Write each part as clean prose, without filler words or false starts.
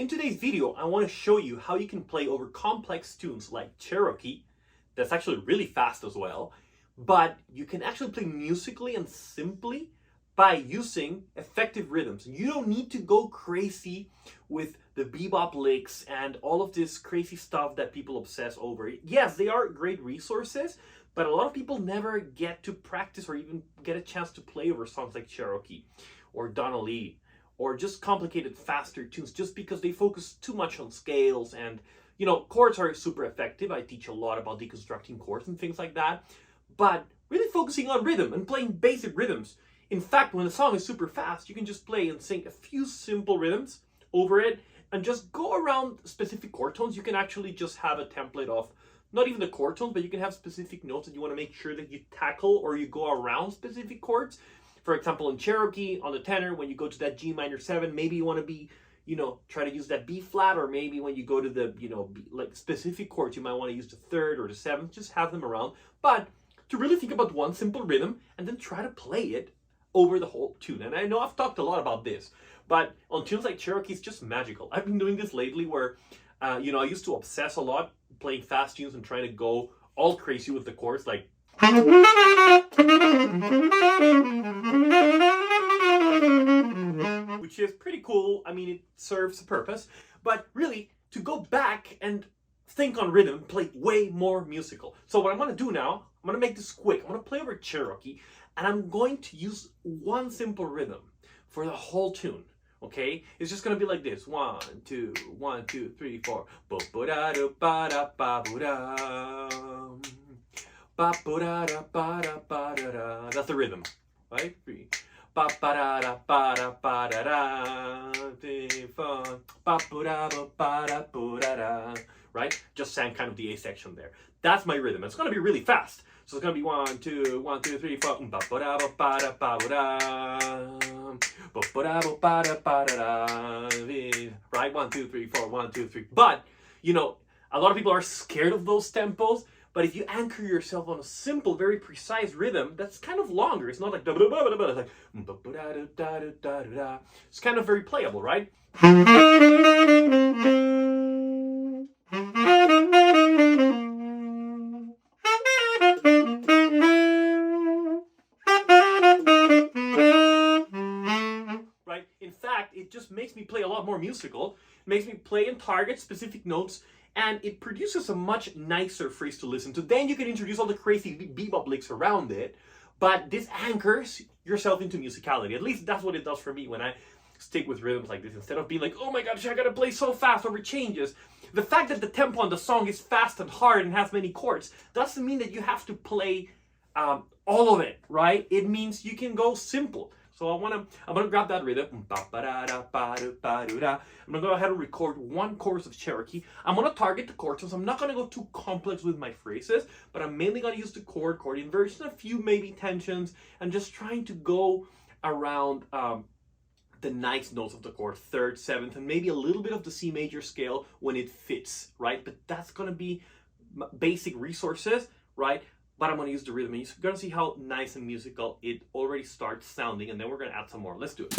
in today's video, I want to show you how you can play over complex tunes like Cherokee, that's actually really fast as well, but you can actually play musically and simply by using effective rhythms. You don't need to go crazy with the bebop licks and all of this crazy stuff that people obsess over. Yes, they are great resources, but a lot of people never get to practice or even get a chance to play over songs like Cherokee or Donna Lee or just complicated, faster tunes just because they focus too much on scales. And, you know, chords are super effective. I teach a lot about deconstructing chords and things like that, but really focusing on rhythm and playing basic rhythms. In fact, when the song is super fast, you can just play and sing a few simple rhythms over it and just go around specific chord tones. You can actually just have a template of not even the chord tones, but you can have specific notes that you want to make sure that you tackle or you go around specific chords. For example, in Cherokee, on the tenor, when you go to that G minor 7, maybe you want to be, try to use that B flat, or maybe when you go to the, like specific chords, you might want to use the 3rd or the 7th, just have them around. But to really think about one simple rhythm and then try to play it over the whole tune. And I know I've talked a lot about this, but on tunes like Cherokee, it's just magical. I've been doing this lately where, I used to obsess a lot playing fast tunes and trying to go all crazy with the chords, like which is pretty cool. I mean, it serves a purpose, but really to go back and think on rhythm and play way more musical. So what I'm going to do now, I'm going to make this quick. I'm going to play over Cherokee, and I'm going to use one simple rhythm for the whole tune. Okay, it's just gonna be like this: 1, 2, 1, 2, 3, 4. That's the rhythm, right? 3. Right? Just sang kind of the A section there. That's my rhythm. It's gonna be really fast. So it's gonna be 1, 2, 1, 2, 3, 4. Right? 1, 2, 3, 4. 1, 2, 3. But a lot of people are scared of those tempos. But if you anchor yourself on a simple, very precise rhythm, that's kind of longer. It's not like it's like it's kind of very playable, right? Right? In fact, it just makes me play a lot more musical. It makes me play and target specific notes, and it produces a much nicer phrase to listen to. Then you can introduce all the crazy bebop licks around it, but this anchors yourself into musicality. At least that's what it does for me when I stick with rhythms like this. Instead of being like, oh my gosh, I gotta play so fast over changes. The fact that the tempo on the song is fast and hard and has many chords doesn't mean that you have to play all of it, right? It means you can go simple. So I'm gonna grab that rhythm. I'm gonna go ahead and record one chorus of Cherokee. I'm gonna target the chord tones. I'm not gonna go too complex with my phrases, but I'm mainly gonna use the chord inversion, a few maybe tensions, and just trying to go around the nice notes of the chord, 3rd, 7th, and maybe a little bit of the C major scale when it fits, right? But that's gonna be basic resources, right? But I'm going to use the rhythm, and you're going to see how nice and musical it already starts sounding, and then we're going to add some more. Let's do it.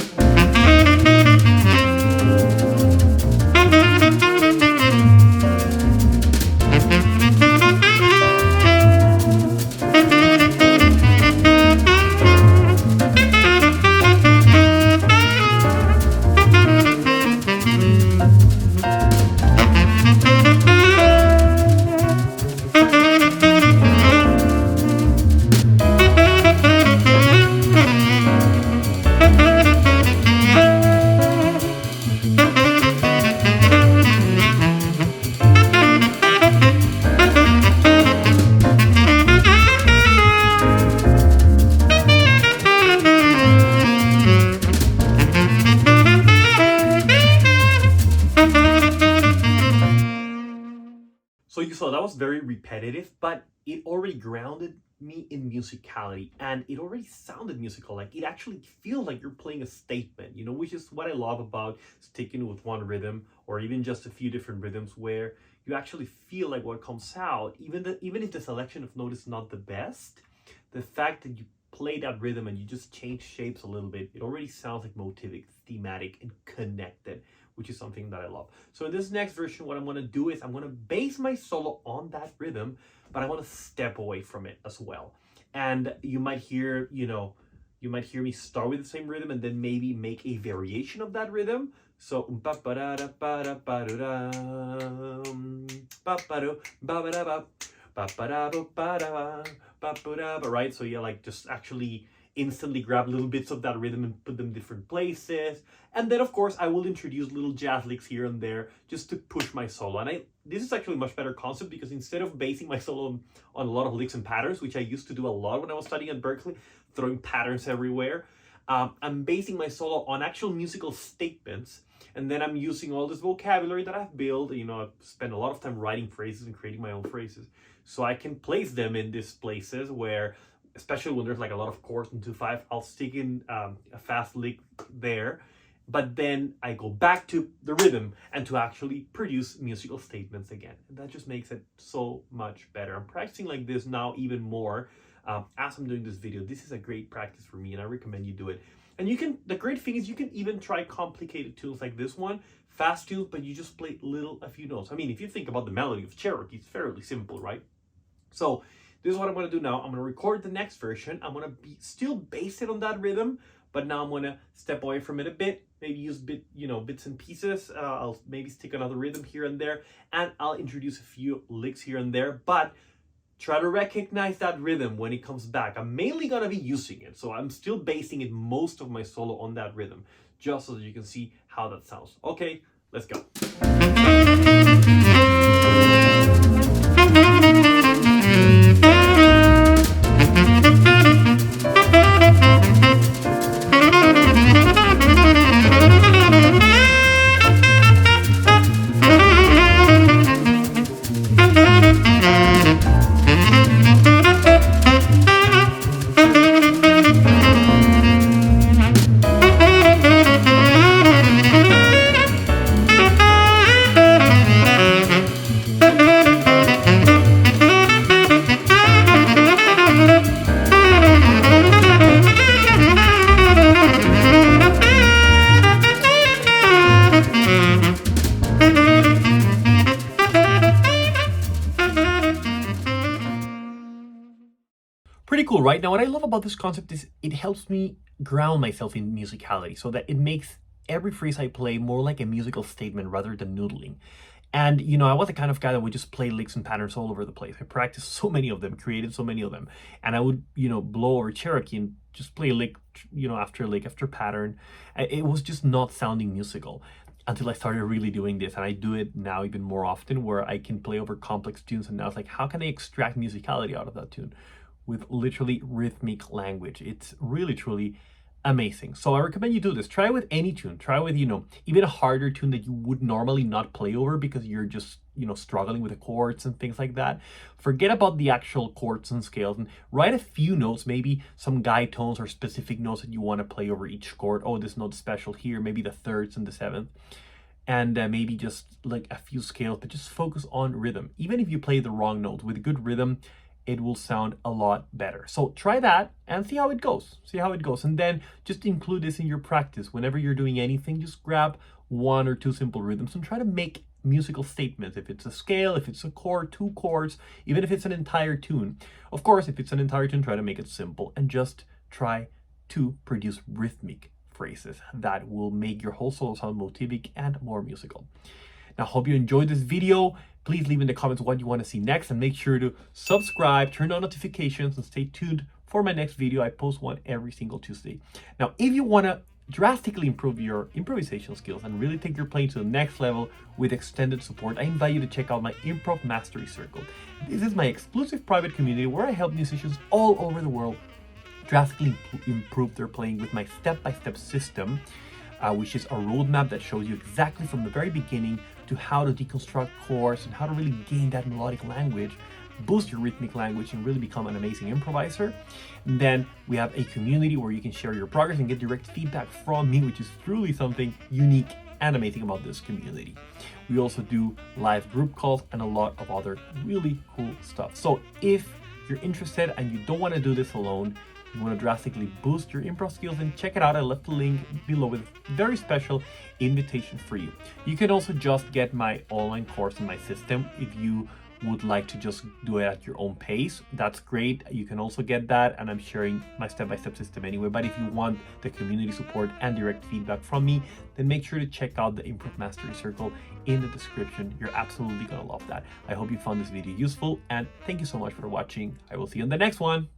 So you saw that was very repetitive, but it already grounded me in musicality, and it already sounded musical. Like, it actually feels like you're playing a statement, which is what I love about sticking with one rhythm, or even just a few different rhythms, where you actually feel like what comes out, even if the selection of notes is not the best, the fact that you play that rhythm and you just change shapes a little bit, it already sounds like motivic, thematic, and connected, which is something that I love. So in this next version, what I'm going to do is I'm going to base my solo on that rhythm, but I want to step away from it as well. And you might hear, you might hear me start with the same rhythm and then maybe make a variation of that rhythm. So right? So yeah, like just actually instantly grab little bits of that rhythm and put them in different places. And then of course I will introduce little jazz licks here and there just to push my solo. And this is actually a much better concept, because instead of basing my solo on a lot of licks and patterns, which I used to do a lot when I was studying at Berkeley, throwing patterns everywhere, I'm basing my solo on actual musical statements. And then I'm using all this vocabulary that I've built. I've spent a lot of time writing phrases and creating my own phrases, so I can place them in these places where, especially when there's like a lot of chords in 2/5, I'll stick in a fast lick there, but then I go back to the rhythm and to actually produce musical statements again. And that just makes it so much better. I'm practicing like this now even more as I'm doing this video. This is a great practice for me, and I recommend you do it. And the great thing is you can even try complicated tunes like this one, fast tunes, but you just play a few notes. I mean, if you think about the melody of Cherokee, it's fairly simple, right? So this is what I'm going to do now. I'm going to record the next version. I'm going to still base it on that rhythm, but now I'm going to step away from it a bit, maybe use bits and pieces. I'll maybe stick another rhythm here and there, and I'll introduce a few licks here and there, but try to recognize that rhythm when it comes back. I'm mainly going to be using it, so I'm still basing it most of my solo on that rhythm, just so that you can see how that sounds. Okay, let's go. Pretty cool, right? Now, what I love about this concept is it helps me ground myself in musicality, so that it makes every phrase I play more like a musical statement rather than noodling. And, I was the kind of guy that would just play licks and patterns all over the place. I practiced so many of them, created so many of them. And I would, blow over Cherokee and just play lick, after lick, after pattern. It was just not sounding musical until I started really doing this. And I do it now even more often, where I can play over complex tunes. And now it's like, how can I extract musicality out of that tune with literally rhythmic language? It's really, truly amazing. So I recommend you do this. Try with any tune. Try with, even a harder tune that you would normally not play over because you're just, struggling with the chords and things like that. Forget about the actual chords and scales and write a few notes, maybe some guide tones or specific notes that you want to play over each chord. Oh, this note's special here, maybe the thirds and the seventh. And maybe just like a few scales, but just focus on rhythm. Even if you play the wrong note, with good rhythm, it will sound a lot better. So try that and see how it goes. And then just include this in your practice. Whenever you're doing anything, just grab one or two simple rhythms and try to make musical statements. If it's a scale, if it's a chord, two chords, even if it's an entire tune. Of course, if it's an entire tune, try to make it simple and just try to produce rhythmic phrases that will make your whole solo sound motivic and more musical. Now, hope you enjoyed this video. Please leave in the comments what you want to see next, and make sure to subscribe, turn on notifications, and stay tuned for my next video. I post one every single Tuesday. Now, if you want to drastically improve your improvisation skills and really take your playing to the next level with extended support, I invite you to check out my Improv Mastery Circle. This is my exclusive private community where I help musicians all over the world drastically improve their playing with my step-by-step system, which is a roadmap that shows you exactly from the very beginning to how to deconstruct chords and how to really gain that melodic language, boost your rhythmic language, and really become an amazing improviser. And then we have a community where you can share your progress and get direct feedback from me, which is truly something unique and amazing about this community. We also do live group calls and a lot of other really cool stuff. So if you're interested and you don't want to do this alone, you want to drastically boost your improv skills, then check it out. I left the link below with a very special invitation for you. You can also just get my online course in my system if you would like to just do it at your own pace. That's great. You can also get that, and I'm sharing my step-by-step system anyway. But if you want the community support and direct feedback from me, then make sure to check out the Improv Mastery Circle in the description. You're absolutely gonna love that. I hope you found this video useful, and thank you so much for watching. I will see you in the next one.